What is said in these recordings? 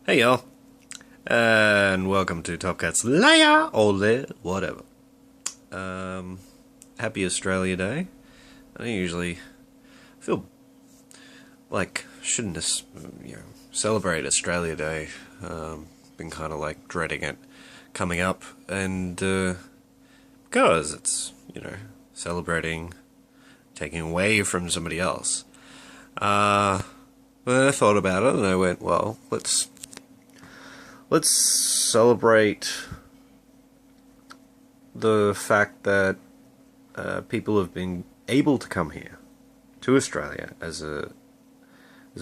Hey y'all, and welcome to Top Cat's Layer or whatever. Happy Australia Day. I don't usually feel like shouldn't celebrate Australia Day. Been kind of like dreading it coming up, and because it's celebrating taking away from somebody else. But then I thought about it and I went, well, let's celebrate the fact that people have been able to come here to Australia as a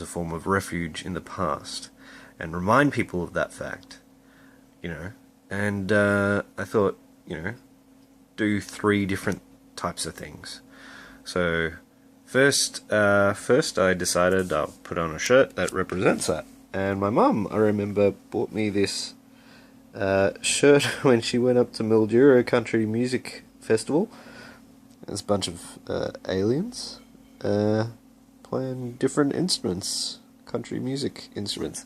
form of refuge in the past, and remind people of that fact, And I thought, do 3 different types of things. So first I decided I'll put on a shirt that represents that. And my mum, I remember, bought me this shirt when she went up to Mildura Country Music Festival. There's a bunch of aliens playing different instruments, country music instruments.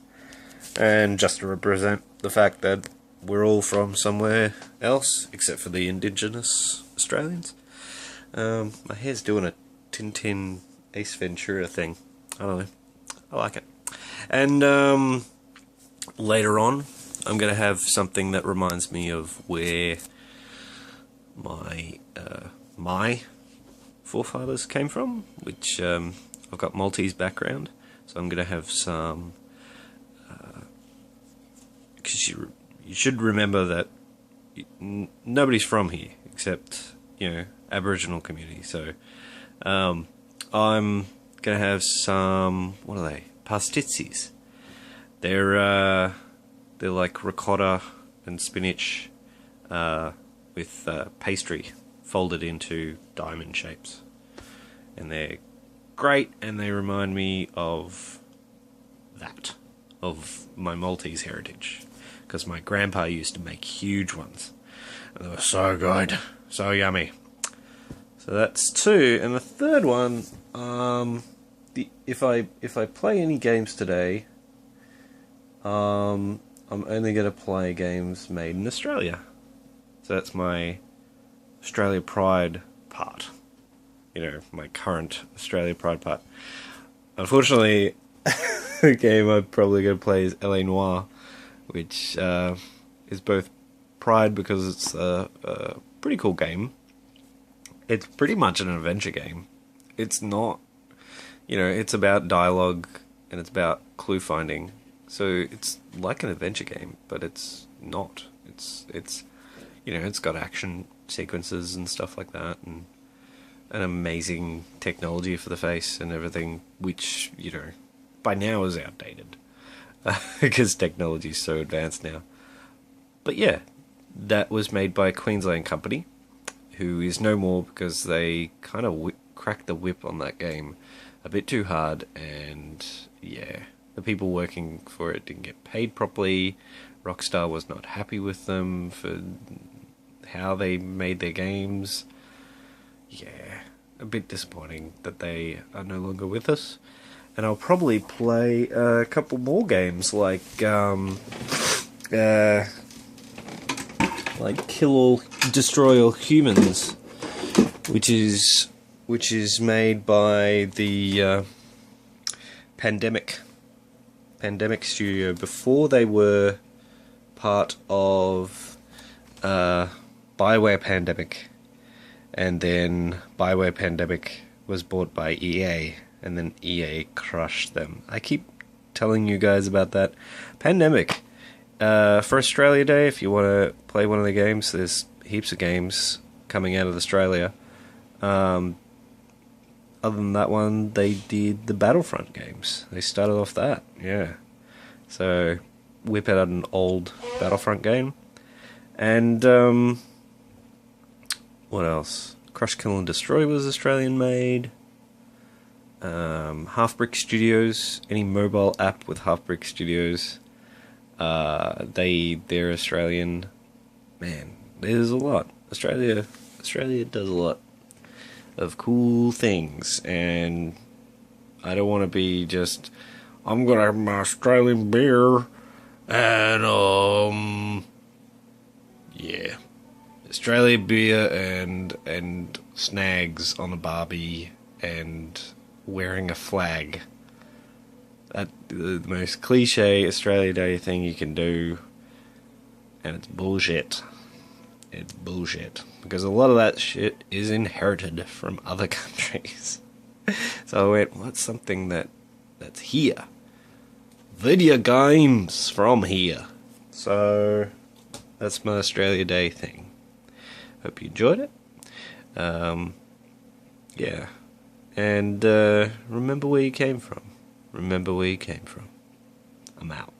And just to represent the fact that we're all from somewhere else, except for the indigenous Australians. My hair's doing a Tintin Ace Ventura thing. I don't know. I like it. And later on, I'm going to have something that reminds me of where my forefathers came from, which I've got Maltese background, so I'm going to have some. Because you should remember that nobody's from here except Aboriginal community. So I'm going to have some. What are they? Pastitsis. They're like ricotta and spinach with pastry folded into diamond shapes, and they're great. And they remind me of my Maltese heritage, because my grandpa used to make huge ones, and they were so good, so yummy. So that's 2, and the third one. If I play any games today, I'm only going to play games made in Australia. So that's my Australia Pride part. My current Australia Pride part. Unfortunately, the game I'm probably going to play is LA Noire, which is both Pride because it's a pretty cool game. It's pretty much an adventure game. It's not. It's about dialogue and it's about clue finding. So it's like an adventure game, but it's not. It's got action sequences and stuff like that, and an amazing technology for the face and everything, which, by now is outdated. Because technology is so advanced now. But yeah, that was made by a Queensland company, who is no more because they kind of cracked the whip on that game a bit too hard, and yeah, the people working for it didn't get paid properly. Rockstar was not happy with them for how they made their games. Yeah, a bit disappointing that they are no longer with us. And I'll probably play a couple more games like Kill or Destroy All Humans, which is made by the Pandemic Studio before they were part of BioWare Pandemic, and then BioWare Pandemic was bought by EA, and then EA crushed them. I keep telling you guys about that. Pandemic. For Australia Day, if you want to play one of the games, there's heaps of games coming out of Australia. Other than that one, they did the Battlefront games. They started off that, yeah. So, whip out an old Battlefront game. And, what else? Crush, Kill and Destroy was Australian made. Half Brick Studios, any mobile app with Half Brick Studios, they're Australian. Man, there's a lot. Australia does a lot of cool things, and I don't want to be just, I'm gonna have my Australian beer And yeah, Australia beer and snags on a barbie and wearing a flag. That the most cliche Australia Day thing you can do, and it's bullshit. It's bullshit because a lot of that shit is inherited from other countries. So I went, what's something that's here? Video games from here. So that's my Australia Day thing. Hope you enjoyed it. Yeah. And remember where you came from. Remember where you came from. I'm out.